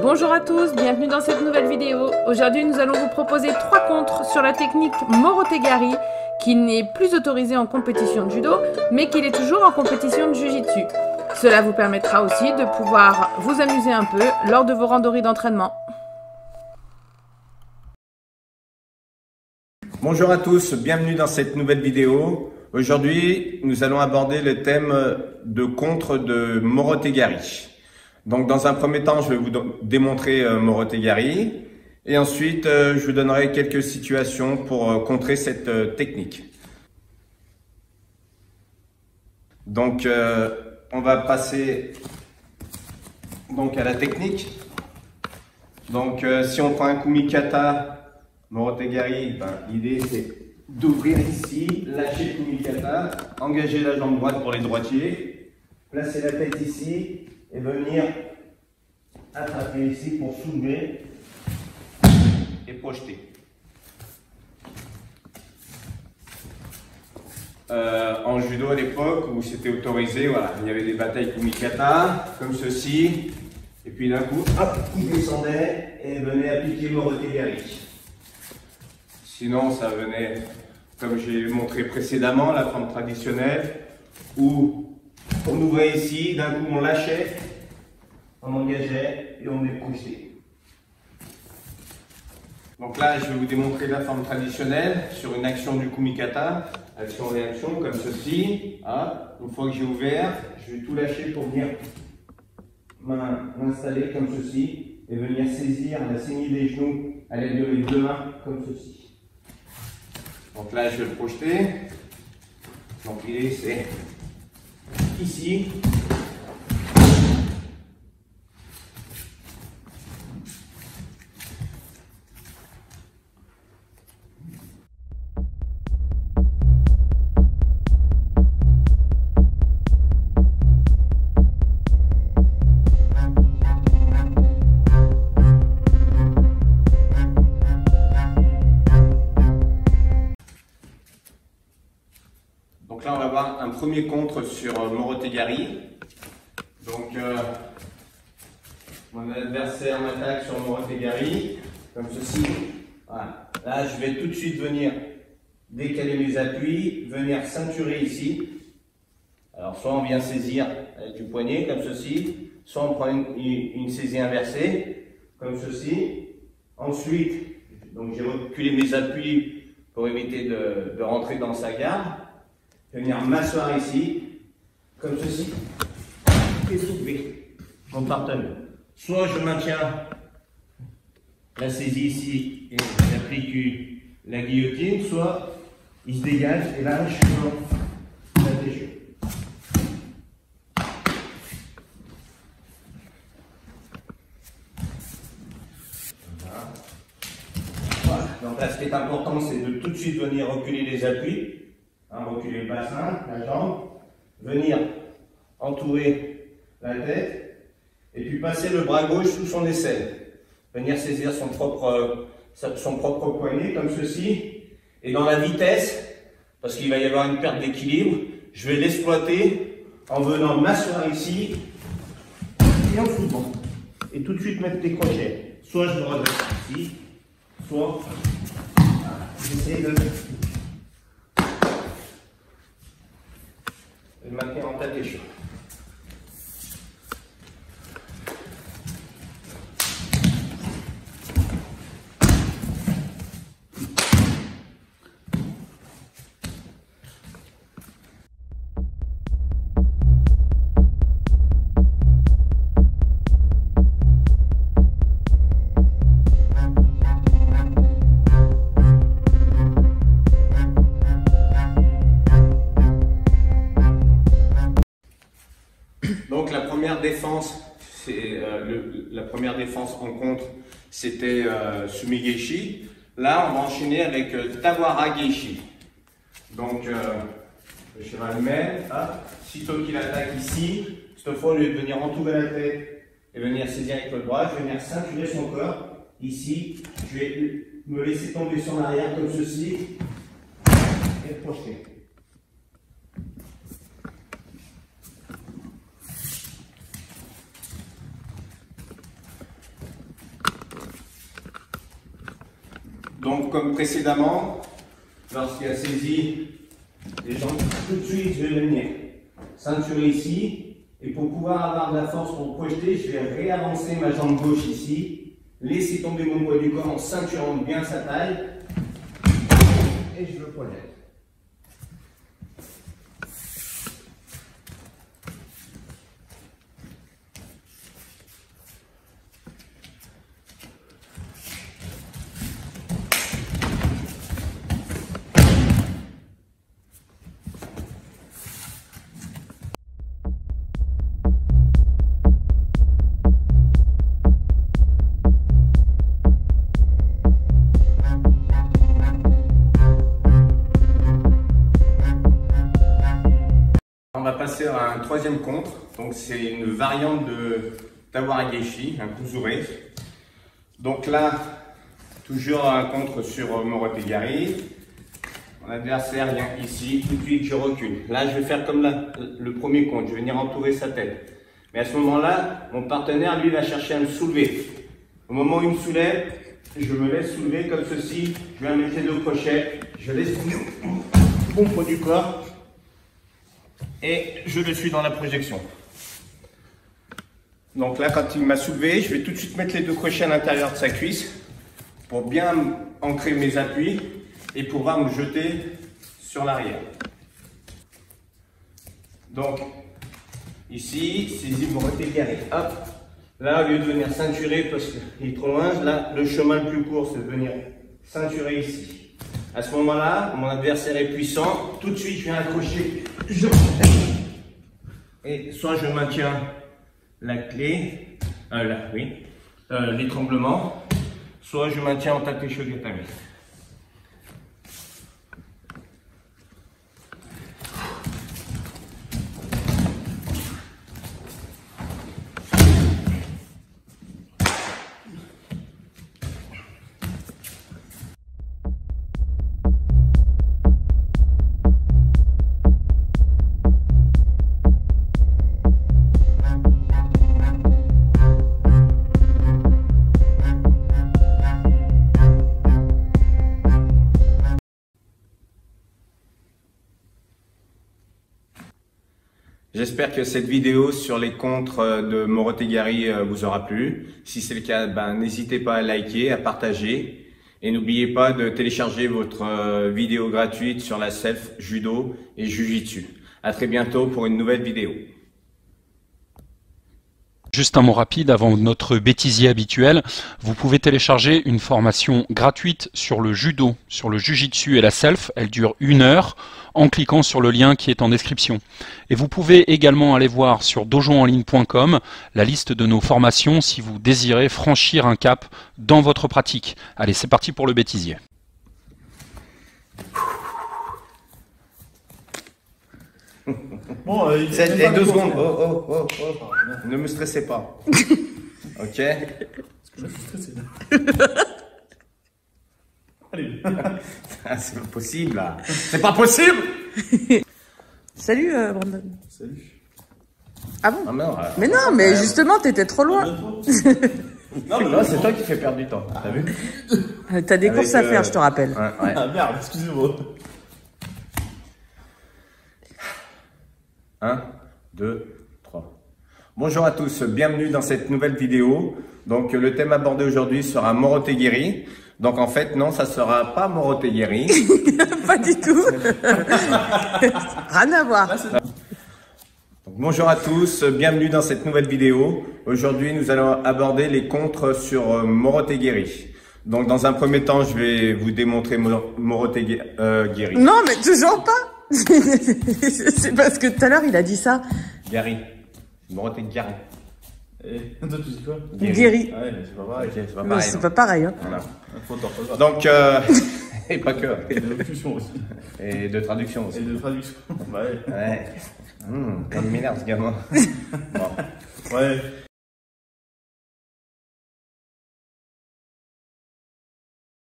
Bonjour à tous, bienvenue dans cette nouvelle vidéo. Aujourd'hui, nous allons vous proposer 3 contres sur la technique Morote-gari, qui n'est plus autorisée en compétition de judo, mais qui l'est toujours en compétition de jiu-jitsu. Cela vous permettra aussi de pouvoir vous amuser un peu lors de vos randonnées d'entraînement. Bonjour à tous, bienvenue dans cette nouvelle vidéo. Aujourd'hui, nous allons aborder le thème de contre de Morote-gari. Donc, dans un premier temps, je vais vous démontrer Morote-gari et ensuite, je vous donnerai quelques situations pour contrer cette technique. Donc, on va passer donc à la technique. Donc, si on prend un kumikata Morote-gari, l'idée c'est d'ouvrir ici, lâcher le kumikata, engager la jambe droite pour les droitiers, placer la tête ici et venir attraper ici pour soulever et projeter. En judo à l'époque où c'était autorisé, voilà, il y avait des batailles kumikata comme ceci, et puis d'un coup, hop, il descendait et venait appliquer Morote-gari. Sinon, ça venait, comme j'ai montré précédemment, la forme traditionnelle, où on ouvrait ici, d'un coup on lâchait, on engageait et on est projeté. Donc là, je vais vous démontrer la forme traditionnelle sur une action du kumikata, action-réaction comme ceci. Ah, une fois que j'ai ouvert, je vais tout lâcher pour venir m'installer comme ceci et venir saisir la saignée des genoux à l'aide de mes deux mains comme ceci. Donc là, je vais le projeter. Donc l'idée, c'est ici. Donc là, on va voir un premier contre sur Morote-gari. Donc, mon adversaire m'attaque sur Morote-gari, comme ceci. Voilà. Là, je vais tout de suite venir décaler mes appuis, venir ceinturer ici. Alors, soit on vient saisir avec du poignet, comme ceci, soit on prend une saisie inversée, comme ceci. Ensuite, donc j'ai reculé mes appuis pour éviter de rentrer dans sa garde. Venir m'asseoir ici, comme ceci, et soulever mon partenaire. Soit je maintiens la saisie ici et j'applique la guillotine, soit il se dégage et là je suis dans la déjeu. Voilà. Donc là, ce qui est important, c'est de tout de suite venir reculer les appuis. Reculer le bassin, la jambe, venir entourer la tête et puis passer le bras gauche sous son aisselle. Venir saisir son propre poignet comme ceci et dans la vitesse, parce qu'il va y avoir une perte d'équilibre, je vais l'exploiter en venant m'asseoir ici et en soulevant. Et tout de suite mettre des crochets. Soit je me redresse ici, soit j'essaie de le maintenir en tête et chaud. Donc la première défense, la première défense en contre, c'était Sumi-geishi. Là, on va enchaîner avec Tawara-geishi. Donc le cheval mène, sitôt qu'il attaque ici, cette fois, au lieu de venir entourer la tête et venir saisir avec le bras, je vais venir ceinturer son corps. Ici, je vais me laisser tomber sur l'arrière comme ceci et projeter. Donc comme précédemment, lorsqu'il a saisi les jambes, tout de suite je vais venir ceinturer ici. Et pour pouvoir avoir de la force pour projeter, je vais réavancer ma jambe gauche ici, laisser tomber mon poids du corps en ceinturant bien sa taille. Et je le projette. On va passer à un troisième contre, donc c'est une variante de Tawara-Geshi, un kuzure. Donc là, toujours un contre sur Morote-Gari. Mon adversaire vient ici, tout de suite je recule. Là je vais faire comme le premier contre, je vais venir entourer sa tête. Mais à ce moment-là, mon partenaire lui va chercher à me soulever. Au moment où il me soulève, je me laisse soulever comme ceci, je viens mettre les deux crochets, je laisse mon poids du corps. Et je le suis dans la projection. Donc là, quand il m'a soulevé, je vais tout de suite mettre les deux crochets à l'intérieur de sa cuisse pour bien ancrer mes appuis et pouvoir me jeter sur l'arrière. Donc, ici, saisis Morote-Gari. Hop. Là, au lieu de venir ceinturer parce qu'il est trop loin, là, le chemin le plus court, c'est de venir ceinturer ici. À ce moment-là, mon adversaire est puissant, tout de suite je viens accrocher, et soit je maintiens la clé, l'étranglement, soit je maintiens en tate shogatame. J'espère que cette vidéo sur les contres de Morote-Gari vous aura plu. Si c'est le cas, n'hésitez pas à liker, à partager. Et n'oubliez pas de télécharger votre vidéo gratuite sur la self, judo et jujitsu. À très bientôt pour une nouvelle vidéo. Juste un mot rapide avant notre bêtisier habituel. Vous pouvez télécharger une formation gratuite sur le judo, sur le jujitsu et la self. Elle dure 1 heure en cliquant sur le lien qui est en description. Et vous pouvez également aller voir sur dojoenligne.com la liste de nos formations si vous désirez franchir un cap dans votre pratique. Allez, c'est parti pour le bêtisier. Bon, 2 secondes. Oh. Ne me stressez pas. Ok. Je suis stressé. Allez. C'est pas possible là. C'est pas possible. Salut Brandon. Salut. Ah bon? Ah, non, mais non, mais justement, t'étais trop loin. Non, c'est toi qui fais perdre du temps. T'as vu? T'as des courses à faire, je te rappelle. Ouais. Ah merde, excusez-moi. 1, 2, 3. Bonjour à tous, bienvenue dans cette nouvelle vidéo. Donc le thème abordé aujourd'hui sera Morote-Gari. Donc en fait non, ça sera pas Morote-Gari. Pas du tout. Rien à voir. Donc, bonjour à tous, bienvenue dans cette nouvelle vidéo. Aujourd'hui nous allons aborder les contres sur Morote-Gari. Donc dans un premier temps je vais vous démontrer Morote-Gari. Non mais toujours pas. C'est parce que tout à l'heure il a dit ça. Gari. Morote-Gari. Et toi tu dis quoi? Guéri. Ouais, mais c'est pas pareil. Ok, c'est pas Mais pareil. c'est non. pas pareil. Hein. Voilà. Faute d'orthographe. Donc, et pas que. Et de locution aussi. Et de traduction Et aussi. de traduction. Bah ouais. Ouais. Comme il m'énerve ce gamin. Bon. Ouais.